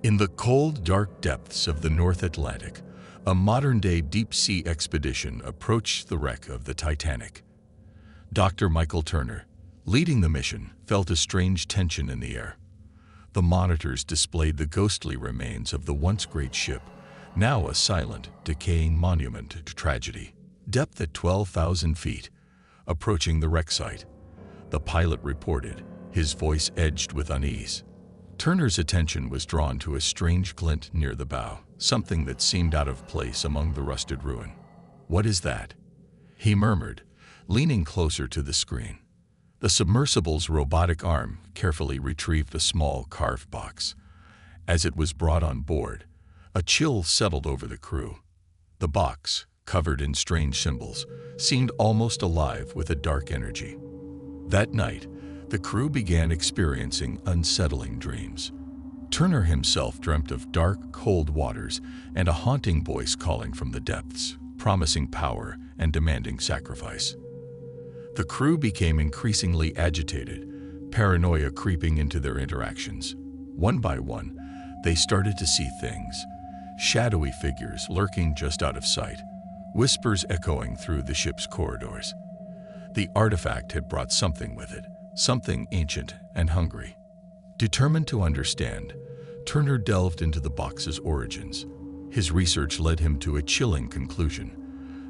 In the cold, dark depths of the North Atlantic, a modern-day deep-sea expedition approached the wreck of the Titanic. Dr. Michael Turner, leading the mission, felt a strange tension in the air. The monitors displayed the ghostly remains of the once great ship, now a silent, decaying monument to tragedy. Depth at 12,000 feet, approaching the wreck site. The pilot reported, his voice edged with unease. Turner's attention was drawn to a strange glint near the bow, something that seemed out of place among the rusted ruin. "What is that?" he murmured, leaning closer to the screen. The submersible's robotic arm carefully retrieved a small carved box. As it was brought on board, a chill settled over the crew. The box, covered in strange symbols, seemed almost alive with a dark energy. That night, the crew began experiencing unsettling dreams. Turner himself dreamt of dark, cold waters and a haunting voice calling from the depths, promising power and demanding sacrifice. The crew became increasingly agitated, paranoia creeping into their interactions. One by one, they started to see things, shadowy figures lurking just out of sight, whispers echoing through the ship's corridors. The artifact had brought something with it, something ancient and hungry. Determined to understand, Turner delved into the box's origins. His research led him to a chilling conclusion.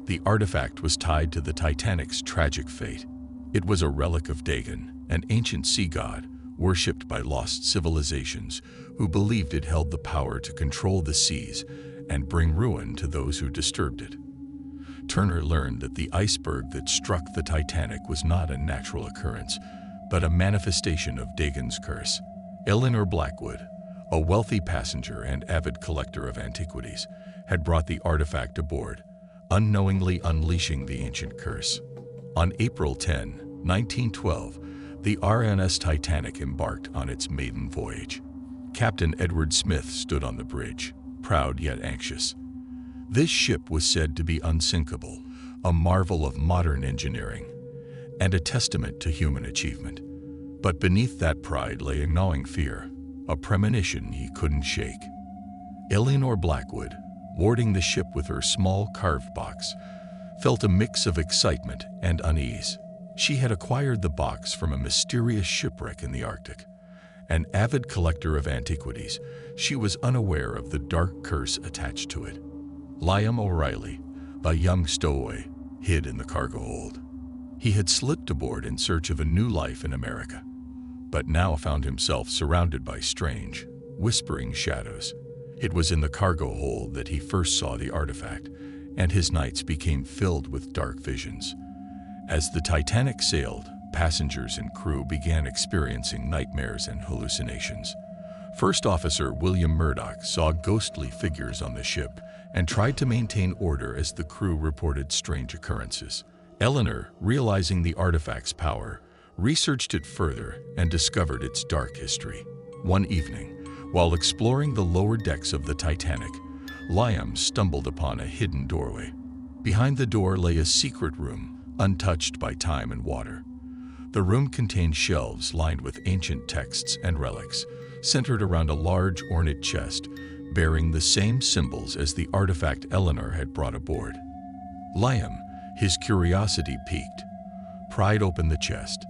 The artifact was tied to the Titanic's tragic fate. It was a relic of Dagon, an ancient sea god worshipped by lost civilizations who believed it held the power to control the seas and bring ruin to those who disturbed it. Turner learned that the iceberg that struck the Titanic was not a natural occurrence, but a manifestation of Dagon's curse. Eleanor Blackwood, a wealthy passenger and avid collector of antiquities, had brought the artifact aboard, unknowingly unleashing the ancient curse. On April 10, 1912, the RMS Titanic embarked on its maiden voyage. Captain Edward Smith stood on the bridge, proud yet anxious. This ship was said to be unsinkable, a marvel of modern engineering, and a testament to human achievement. But beneath that pride lay a gnawing fear, a premonition he couldn't shake. Eleanor Blackwood, warding the ship with her small carved box, felt a mix of excitement and unease. She had acquired the box from a mysterious shipwreck in the Arctic. An avid collector of antiquities, she was unaware of the dark curse attached to it. Liam O'Reilly, a young stowaway, hid in the cargo hold. He had slipped aboard in search of a new life in America, but now found himself surrounded by strange, whispering shadows. It was in the cargo hold that he first saw the artifact, and his nights became filled with dark visions. As the Titanic sailed, passengers and crew began experiencing nightmares and hallucinations. First Officer William Murdoch saw ghostly figures on the ship and tried to maintain order as the crew reported strange occurrences. Eleanor, realizing the artifact's power, researched it further and discovered its dark history. One evening, while exploring the lower decks of the Titanic, Liam stumbled upon a hidden doorway. Behind the door lay a secret room, untouched by time and water. The room contained shelves lined with ancient texts and relics, centered around a large ornate chest, bearing the same symbols as the artifact Eleanor had brought aboard. Liam, his curiosity piqued, pried open the chest.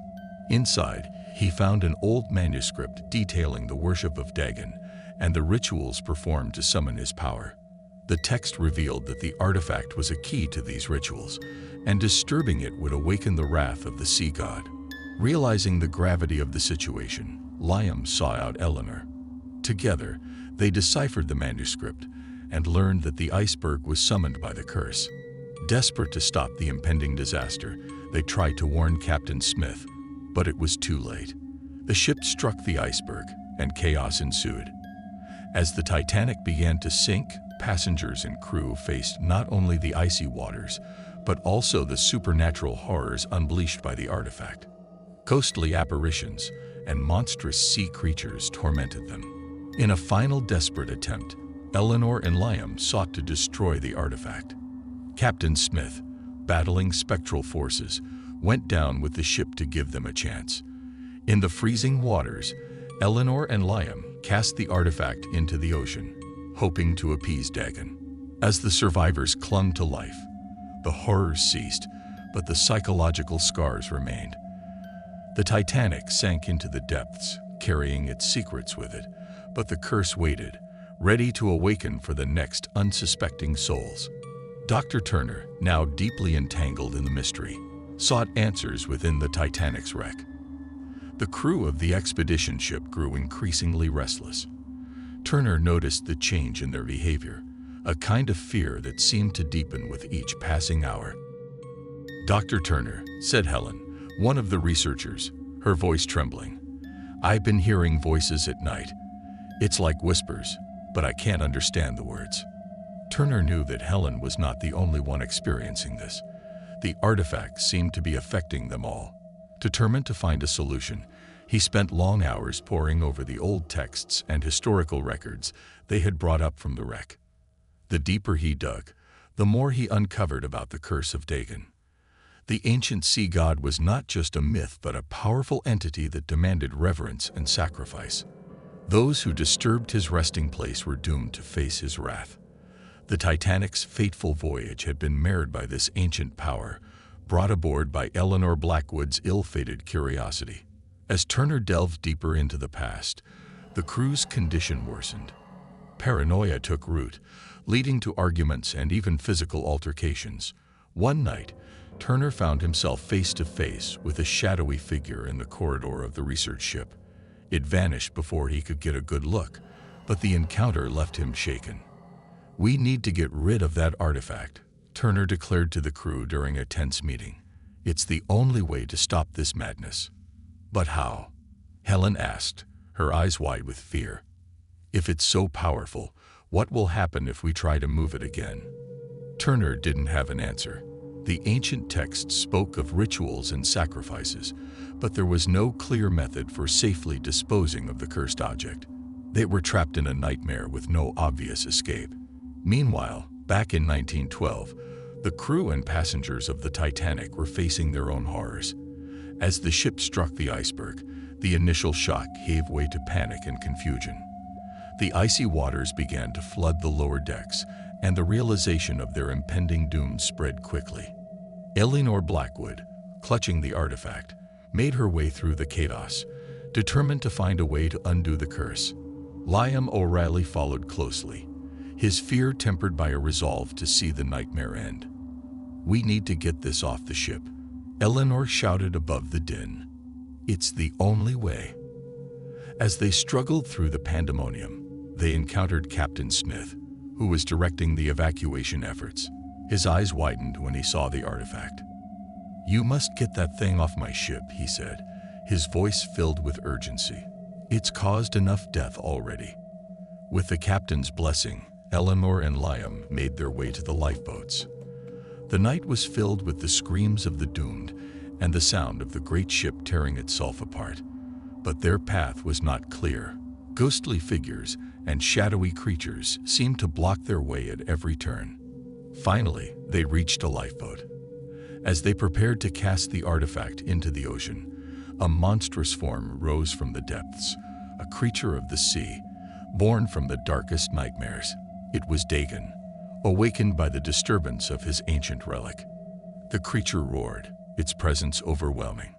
Inside, he found an old manuscript detailing the worship of Dagon and the rituals performed to summon his power. The text revealed that the artifact was a key to these rituals, and disturbing it would awaken the wrath of the sea god. Realizing the gravity of the situation, Liam sought out Eleanor. Together, they deciphered the manuscript and learned that the iceberg was summoned by the curse. Desperate to stop the impending disaster, they tried to warn Captain Smith, but it was too late. The ship struck the iceberg, and chaos ensued. As the Titanic began to sink, passengers and crew faced not only the icy waters, but also the supernatural horrors unleashed by the artifact. Ghostly apparitions and monstrous sea creatures tormented them. In a final desperate attempt, Eleanor and Liam sought to destroy the artifact. Captain Smith, battling spectral forces, went down with the ship to give them a chance. In the freezing waters, Eleanor and Liam cast the artifact into the ocean, hoping to appease Dagon. As the survivors clung to life, the horrors ceased, but the psychological scars remained. The Titanic sank into the depths, carrying its secrets with it, but the curse waited, ready to awaken for the next unsuspecting souls. Dr. Turner, now deeply entangled in the mystery, sought answers within the Titanic's wreck. The crew of the expedition ship grew increasingly restless. Turner noticed the change in their behavior, a kind of fear that seemed to deepen with each passing hour. "Dr. Turner," said Helen, one of the researchers, her voice trembling, "I've been hearing voices at night. It's like whispers, but I can't understand the words." Turner knew that Helen was not the only one experiencing this. The artifact seemed to be affecting them all. Determined to find a solution, he spent long hours poring over the old texts and historical records they had brought up from the wreck. The deeper he dug, the more he uncovered about the curse of Dagon. The ancient sea god was not just a myth, but a powerful entity that demanded reverence and sacrifice. Those who disturbed his resting place were doomed to face his wrath. The Titanic's fateful voyage had been marred by this ancient power, brought aboard by Eleanor Blackwood's ill-fated curiosity. As Turner delved deeper into the past, the crew's condition worsened. Paranoia took root, leading to arguments and even physical altercations. One night, Turner found himself face to face with a shadowy figure in the corridor of the research ship. It vanished before he could get a good look, but the encounter left him shaken. "We need to get rid of that artifact," Turner declared to the crew during a tense meeting. "It's the only way to stop this madness." "But how?" Helen asked, her eyes wide with fear. "If it's so powerful, what will happen if we try to move it again?" Turner didn't have an answer. The ancient texts spoke of rituals and sacrifices, but there was no clear method for safely disposing of the cursed object. They were trapped in a nightmare with no obvious escape. Meanwhile, back in 1912, the crew and passengers of the Titanic were facing their own horrors. As the ship struck the iceberg, the initial shock gave way to panic and confusion. The icy waters began to flood the lower decks, and the realization of their impending doom spread quickly. Eleanor Blackwood, clutching the artifact, made her way through the chaos, determined to find a way to undo the curse. Liam O'Reilly followed closely, his fear tempered by a resolve to see the nightmare end. "We need to get this off the ship," Eleanor shouted above the din. "It's the only way." As they struggled through the pandemonium, they encountered Captain Smith, who was directing the evacuation efforts. His eyes widened when he saw the artifact. "You must get that thing off my ship," he said, his voice filled with urgency. "It's caused enough death already." With the captain's blessing, Eleanor and Liam made their way to the lifeboats. The night was filled with the screams of the doomed and the sound of the great ship tearing itself apart. But their path was not clear. Ghostly figures and shadowy creatures seemed to block their way at every turn. Finally, they reached a lifeboat. As they prepared to cast the artifact into the ocean, a monstrous form rose from the depths, a creature of the sea, born from the darkest nightmares. It was Dagon, awakened by the disturbance of his ancient relic. The creature roared, its presence overwhelming.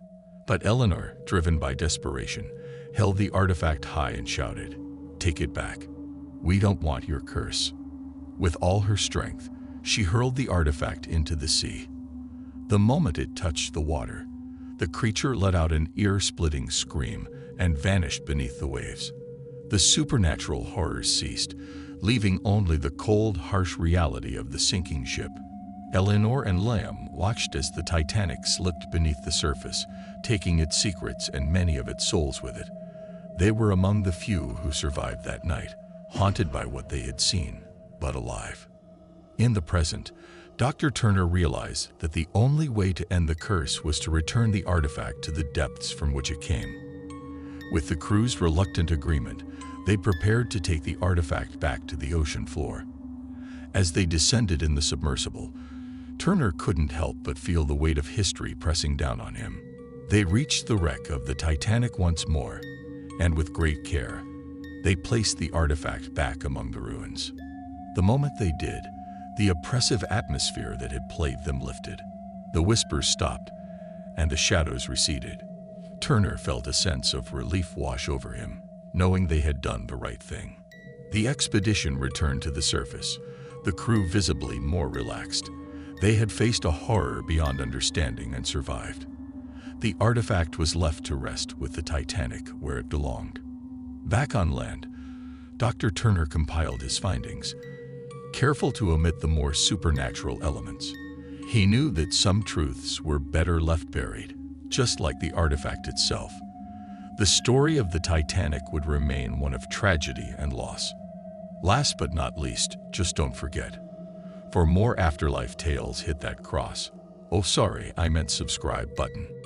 But Eleanor, driven by desperation, held the artifact high and shouted, "Take it back. We don't want your curse." With all her strength, she hurled the artifact into the sea. The moment it touched the water, the creature let out an ear-splitting scream and vanished beneath the waves. The supernatural horrors ceased, leaving only the cold, harsh reality of the sinking ship. Eleanor and Liam watched as the Titanic slipped beneath the surface, taking its secrets and many of its souls with it. They were among the few who survived that night, haunted by what they had seen, but alive. In the present, Dr. Turner realized that the only way to end the curse was to return the artifact to the depths from which it came. With the crew's reluctant agreement, they prepared to take the artifact back to the ocean floor. As they descended in the submersible, Turner couldn't help but feel the weight of history pressing down on him. They reached the wreck of the Titanic once more, and with great care, they placed the artifact back among the ruins. The moment they did, the oppressive atmosphere that had plagued them lifted. The whispers stopped, and the shadows receded. Turner felt a sense of relief wash over him, knowing they had done the right thing. The expedition returned to the surface, the crew visibly more relaxed. They had faced a horror beyond understanding and survived. The artifact was left to rest with the Titanic where it belonged. Back on land, Dr. Turner compiled his findings, careful to omit the more supernatural elements. He knew that some truths were better left buried, just like the artifact itself. The story of the Titanic would remain one of tragedy and loss. Last but not least, just don't forget. For more afterlife tales, hit that cross. Oh, sorry, I meant subscribe button.